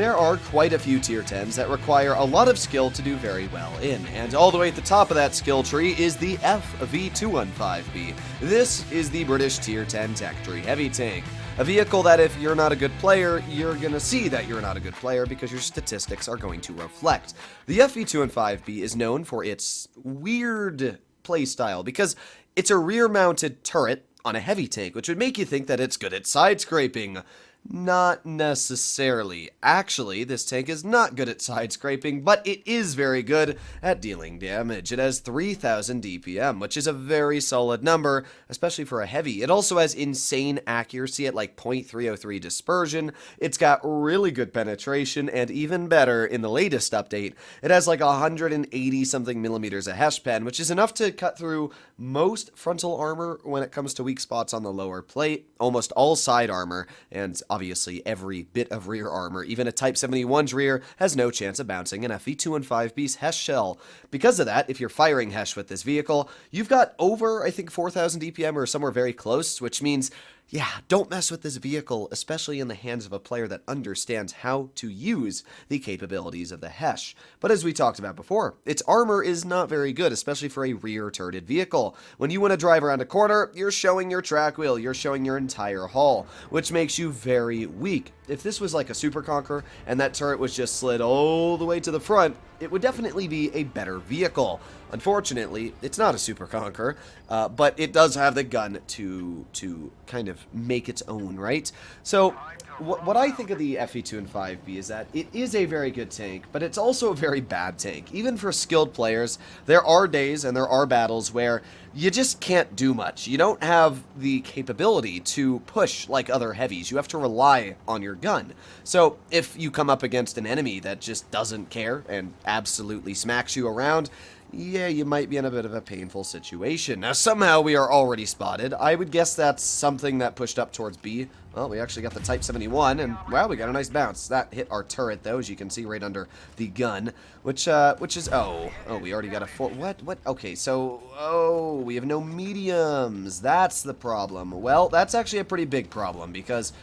there are quite a few tier 10s that require a lot of skill to do very well in, and all the way at the top of that skill tree is the FV215B. This is the British tier 10 tech tree heavy tank. A vehicle that if you're not a good player, you're gonna see that you're not a good player because your statistics are going to reflect. The FV215B is known for its weird playstyle because it's a rear-mounted turret on a heavy tank, which would make you think that it's good at side scraping. Not necessarily. Actually, this tank is not good at side scraping, but it is very good at dealing damage. It has 3000 DPM, which is a very solid number, especially for a heavy. It also has insane accuracy at like 0.303 dispersion. It's got really good penetration, and even better, in the latest update, it has like 180 something millimeters of hesh pen, which is enough to cut through most frontal armor when it comes to weak spots on the lower plate, almost all side armor, and obviously every bit of rear armor. Even a Type 71's rear has no chance of bouncing an FV215B's Hesh shell. Because of that, if you're firing Hesh with this vehicle, you've got over, I think, 4000 DPM or somewhere very close, which means, yeah, don't mess with this vehicle, especially in the hands of a player that understands how to use the capabilities of the Hesh. But as we talked about before, its armor is not very good, especially for a rear-turreted vehicle. When you want to drive around a corner, you're showing your track wheel, you're showing your entire hull, which makes you very weak. If this was like a Super Conqueror and that turret was just slid all the way to the front, it would definitely be a better vehicle. Unfortunately, it's not a Super Conqueror, but it does have the gun to kind of make its own, right? So what I think of the FV215B is that it is a very good tank, but it's also a very bad tank. Even for skilled players, there are days and there are battles where you just can't do much. You don't have the capability to push like other heavies. You have to rely on your gun. So if you come up against an enemy that just doesn't care and absolutely smacks you around, yeah, you might be in a bit of a painful situation. Now, somehow we are already spotted. I would guess that's something that pushed up towards B. Well, we actually got the Type 71, and wow, we got a nice bounce. That hit our turret, though, as you can see right under the gun, which is, oh, we already got a what? Okay, so, we have no mediums. That's the problem. Well, that's actually a pretty big problem, because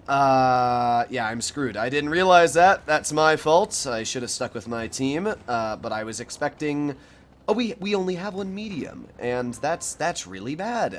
yeah, I'm screwed. I didn't realize that. That's my fault. I should have stuck with my team, but I was expecting... Oh, we only have one medium, and that's really bad.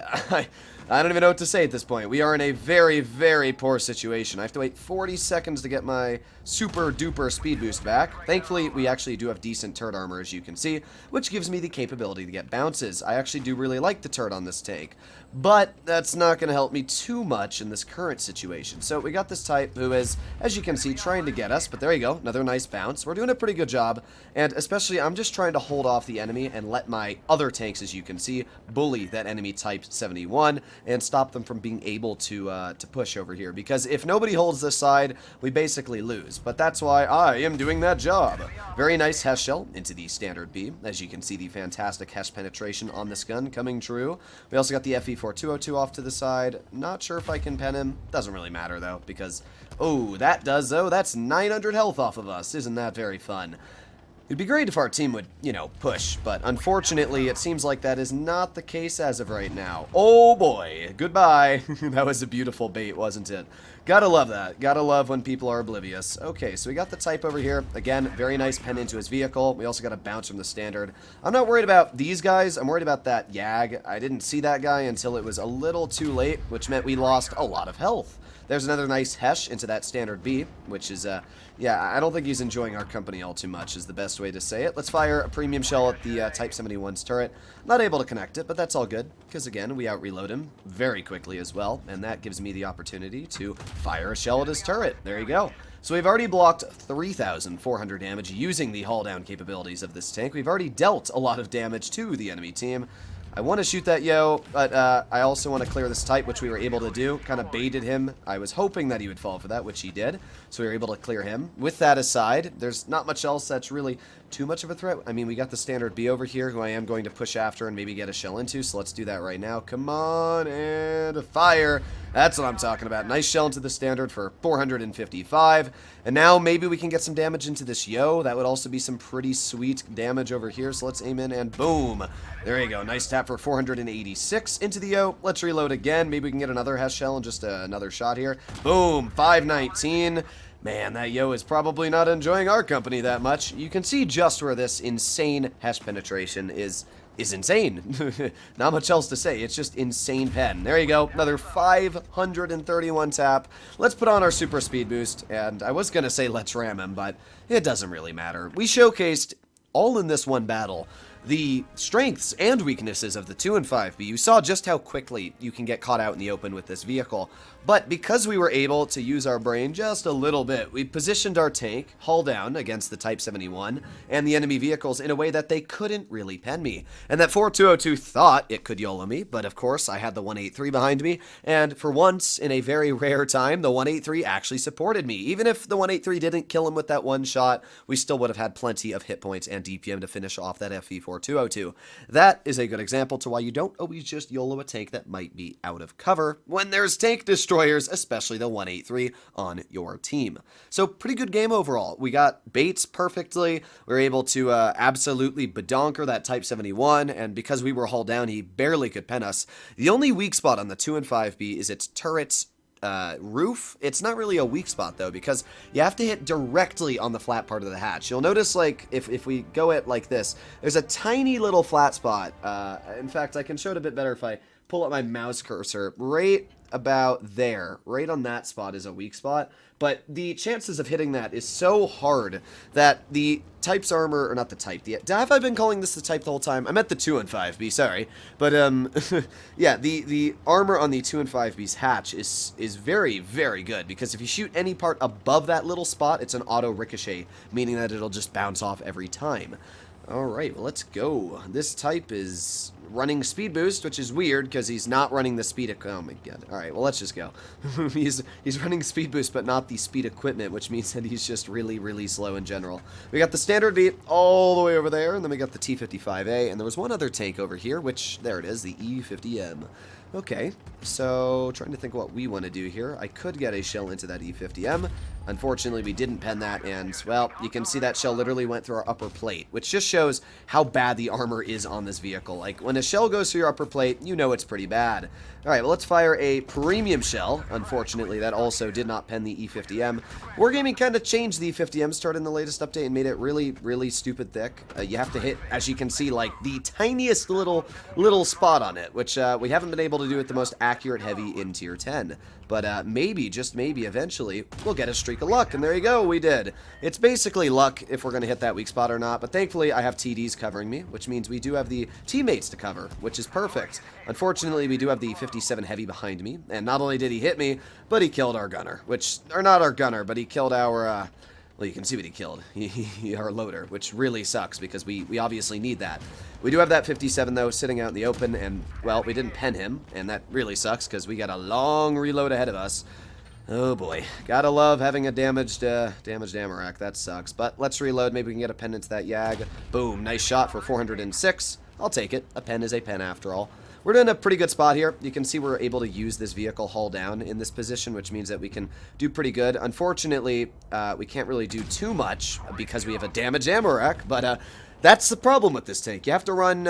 I don't even know what to say at this point. We are in a very, very poor situation. I have to wait 40 seconds to get my super duper speed boost back. Thankfully, we actually do have decent turret armor, as you can see, which gives me the capability to get bounces. I actually do really like the turret on this tank, but that's not going to help me too much in this current situation. So we got this type who is, as you can see, trying to get us, but there you go, another nice bounce. We're doing a pretty good job, and especially I'm just trying to hold off the enemy and let my other tanks, as you can see, bully that enemy Type 71 and stop them from being able to push over here, because if nobody holds this side, we basically lose. But that's why I am doing that job. Very nice Hesh shell into the standard B. As you can see, the fantastic Hesh penetration on this gun coming true. We also got the FV4202 off to the side. Not sure if I can pen him. Doesn't really matter, though, because... Oh, that does, though. That's 900 health off of us. Isn't that very fun? It'd be great if our team would, you know, push, but unfortunately, it seems like that is not the case as of right now. Oh boy, goodbye. That was a beautiful bait, wasn't it? Gotta love that. Gotta love when people are oblivious. Okay, so we got the type over here. Again, very nice pen into his vehicle. We also got a bounce from the standard. I'm not worried about these guys. I'm worried about that Yag. I didn't see that guy until it was a little too late, which meant we lost a lot of health. There's another nice Hesh into that standard B, which is, yeah, I don't think he's enjoying our company all too much is the best way to say it. Let's fire a premium shell at the Type 71's turret. Not able to connect it, but that's all good, because again, we out-reload him very quickly as well, and that gives me the opportunity to fire a shell at his turret. There you go. So we've already blocked 3,400 damage using the hull-down capabilities of this tank. We've already dealt a lot of damage to the enemy team. I want to shoot that Yo, but I also want to clear this type, which we were able to do. Kind of baited him. I was hoping that he would fall for that, which he did. So we were able to clear him. With that aside, there's not much else that's really too much of a threat. I mean, we got the standard B over here, who I am going to push after and maybe get a shell into, so let's do that right now. Come on, and fire. That's what I'm talking about. Nice shell into the standard for 455. And now maybe we can get some damage into this Yo. That would also be some pretty sweet damage over here. So let's aim in and boom. There you go. Nice tap for 486 into the Yo. Let's reload again. Maybe we can get another Hesh shell and just another shot here. Boom. 519. Man, that Yo is probably not enjoying our company that much. You can see just where this insane Hesh penetration is insane. Not much else to say. It's just insane pen. There you go. Another 531 tap. Let's put on our super speed boost. And I was going to say let's ram him, but it doesn't really matter. We showcased all in this one battle the strengths and weaknesses of the 2 and 5B. You saw just how quickly you can get caught out in the open with this vehicle. But because we were able to use our brain just a little bit, we positioned our tank hull down against the Type 71 and the enemy vehicles in a way that they couldn't really pen me. And that 4202 thought it could YOLO me, but of course I had the 183 behind me, and for once in a very rare time, the 183 actually supported me. Even if the 183 didn't kill him with that one shot, we still would have had plenty of hit points and DPM to finish off that FE4202. That is a good example to why you don't always just YOLO a tank that might be out of cover when there's tank destroyers, especially the 183 on your team. So pretty good game overall. We got baits perfectly. We were able to absolutely badonker that Type 71, and because we were hull down, he barely could pen us. The only weak spot on the 2 and 5B is its turret's roof. It's not really a weak spot though, because you have to hit directly on the flat part of the hatch. You'll notice, like, if we go it like this, there's a tiny little flat spot. In fact, I can show it a bit better if I pull up my mouse cursor. Right about there, right on that spot is a weak spot, but the chances of hitting that is so hard that the Type's armor, or not the Type, have I been calling this the Type the whole time? I meant the 2 and 5B, sorry, but yeah, the armor on the 2 and 5B's hatch is very, very good, because if you shoot any part above that little spot, it's an auto ricochet, meaning that it'll just bounce off every time. Alright, well, let's go. This Type is running speed boost, which is weird because he's not running the speed. Oh my god. Alright, well, let's just go. he's running speed boost, but not the speed equipment, which means that he's just really, really slow in general. We got the standard beat all the way over there, and then we got the T55A, and there was one other tank over here, which, there it is, the E50M. Okay, so trying to think what we want to do here. I could get a shell into that E50M. Unfortunately, we didn't pen that, and, well, you can see that shell literally went through our upper plate, which just shows how bad the armor is on this vehicle. Like, when a shell goes through your upper plate, you know it's pretty bad. Alright, well, let's fire a premium shell. Unfortunately, that also did not pen the E50M. Wargaming kind of changed the E50M, started in the latest update, and made it really, really stupid thick. You have to hit, as you can see, like, the tiniest little spot on it, which we haven't been able to do with the most accurate heavy in Tier 10. But maybe, just maybe, eventually, we'll get a streak of luck, and there you go, we did. It's basically luck if we're going to hit that weak spot or not, but thankfully I have TDs covering me, which means we do have the teammates to cover, which is perfect. Unfortunately, we do have the 57 heavy behind me, and not only did he hit me, but he killed our gunner, or not our gunner, but he killed our, well, you can see what he killed. Our loader, which really sucks because we obviously need that. We do have that 57, though, sitting out in the open, and, well, we didn't pen him, and that really sucks because we got a long reload ahead of us. Oh, boy. Gotta love having a damaged ammo rack. That sucks. But let's reload. Maybe we can get a pen into that Yag. Boom. Nice shot for 406. I'll take it. A pen is a pen after all. We're in a pretty good spot here. You can see we're able to use this vehicle hull down in this position, which means that we can do pretty good. Unfortunately, we can't really do too much because we have a damaged ammo rack, but that's the problem with this tank. You have to run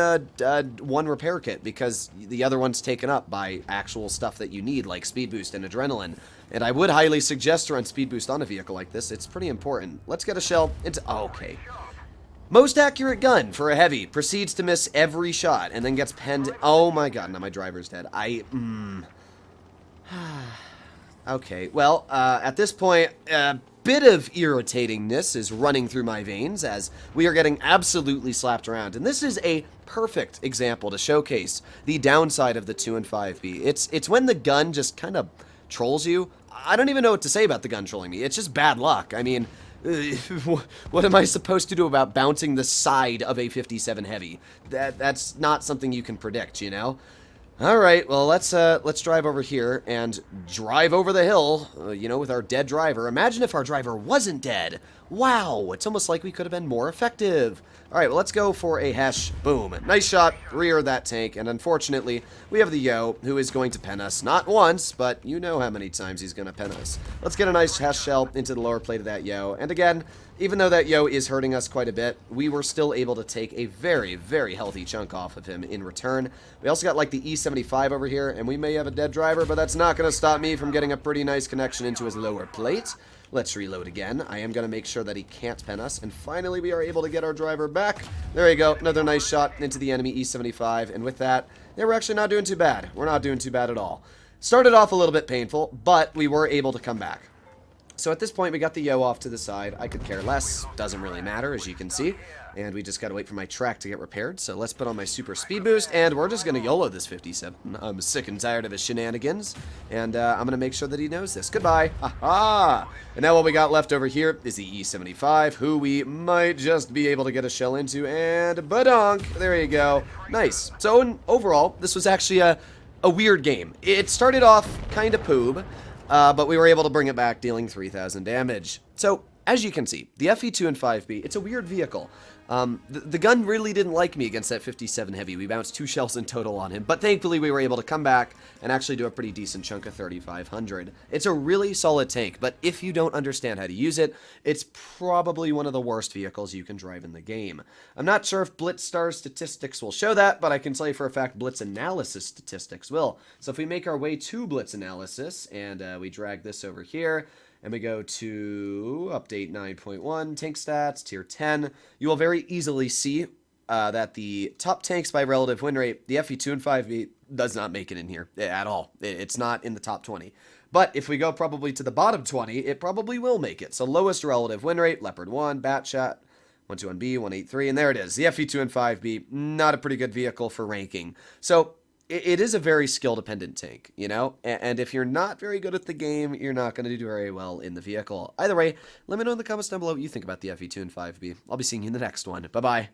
one repair kit because the other one's taken up by actual stuff that you need, like speed boost and adrenaline. And I would highly suggest to run speed boost on a vehicle like this. It's pretty important. Let's get a shell into... Oh, okay. Most accurate gun for a heavy. Proceeds to miss every shot and then gets penned. Oh my god, now my driver's dead. Okay, well, at this point, a bit of irritatingness is running through my veins as we are getting absolutely slapped around. And this is a perfect example to showcase the downside of the 2 and 5B. It's when the gun just kind of trolls you. I don't even know what to say about the gun trolling me. It's just bad luck. I mean... what am I supposed to do about bouncing the side of a 57 heavy? That's not something you can predict, you know? Alright, well, let's drive over here and drive over the hill, you know, with our dead driver. Imagine if our driver wasn't dead. Wow, it's almost like we could have been more effective. Alright, well, let's go for a Hesh. Boom. Nice shot. Rear that tank. And unfortunately, we have the Yo, who is going to pen us. Not once, but you know how many times he's going to pen us. Let's get a nice Hesh shell into the lower plate of that Yo. And again, even though that Yo is hurting us quite a bit, we were still able to take a very, very healthy chunk off of him in return. We also got like the E75 over here, and we may have a dead driver, but that's not going to stop me from getting a pretty nice connection into his lower plate. Let's reload again. I am going to make sure that he can't pen us. And finally, we are able to get our driver back. There you go. Another nice shot into the enemy E75. And with that, yeah, we're actually not doing too bad. We're not doing too bad at all. Started off a little bit painful, but we were able to come back. So at this point, we got the Yo off to the side. I could care less. Doesn't really matter, as you can see. And we just got to wait for my track to get repaired. So let's put on my super speed boost, and we're just going to YOLO this 57. I'm sick and tired of his shenanigans, and I'm going to make sure that he knows this. Goodbye. Ha-ha! And now what we got left over here is the E75, who we might just be able to get a shell into, and badonk! There you go. Nice. So overall, this was actually a weird game. It started off kind of poob, but we were able to bring it back, dealing 3,000 damage. So, as you can see, the FE2 and 5B, it's a weird vehicle. The gun really didn't like me against that 57 heavy. We bounced 2 shells in total on him, but thankfully we were able to come back and actually do a pretty decent chunk of 3,500. It's a really solid tank, but if you don't understand how to use it, it's probably one of the worst vehicles you can drive in the game. I'm not sure if Blitz star statistics will show that, but I can tell you for a fact Blitz analysis statistics will. So if we make our way to Blitz analysis, and we drag this over here, and we go to update 9.1, tank stats, tier 10, you will very easily see that the top tanks by relative win rate, the FE2 and 5B, does not make it in here at all. It's not in the top 20. But if we go probably to the bottom 20, it probably will make it. So lowest relative win rate, Leopard 1, Batshot, 121B, 183, and there it is. The FE2 and 5B, not a pretty good vehicle for ranking. So it is a very skill-dependent tank, you know? And if you're not very good at the game, you're not going to do very well in the vehicle. Either way, let me know in the comments down below what you think about the FE2 and 5B. I'll be seeing you in the next one. Bye-bye.